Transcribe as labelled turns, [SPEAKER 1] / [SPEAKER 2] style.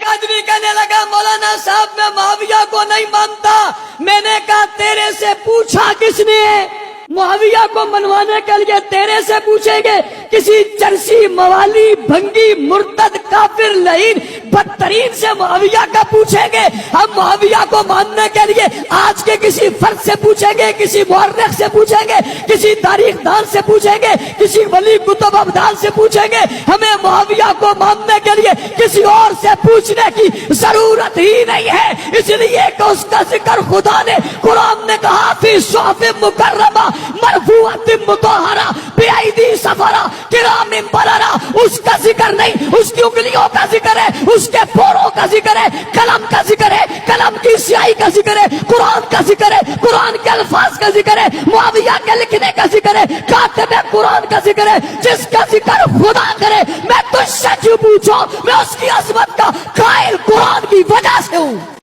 [SPEAKER 1] آدمی کہنے لگا مولانا صاحب میں معاویہ کو نہیں مانتا. میں نے کہا تیرے سے پوچھا کس نے؟ معاویہ کو منوانے کے لیے تیرے سے پوچھیں گے؟ کسی چرسی موالی بھنگی مرتد کافر لعین بدترین سے معاویہ کا پوچھیں گے؟ ہم معاویہ کو ماننے کے لیے آج کے کسی فرد سے پوچھیں گے، کسی مورخ سے پوچھیں گے، کسی تاریخ دان سے پوچھیں گے، کسی ولی کتب ابدال سے پوچھیں گے؟ ہمیں معاویہ کو ماننے کے لیے کسی اور سے پوچھنے کی ضرورت ہی نہیں ہے، اس لیے کہ اس کا ذکر خدا نے قرآن نے کہا فی صحف مکرمہ مرفوعۃ مطہرہ بأیدی سفرہ کرام بررہ. اس کا ذکر نہیں، اس کی انگلیوں کا ذکر ہے، اس کے پوروں کا ذکر ہے، قلم کا ذکر ہے، قلم کی سیاہی کا ذکر ہے، قرآن کا ذکر ہے، قرآن کے الفاظ کا ذکر ہے، معاویہ کے لکھنے کا ذکر ہے، کاتب قرآن کا ذکر ہے. جس کا ذکر خدا کرے میں تجھ سے کیوں پوچھوں؟ میں اس کی عظمت کا قائل قرآن کی وجہ سے ہوں.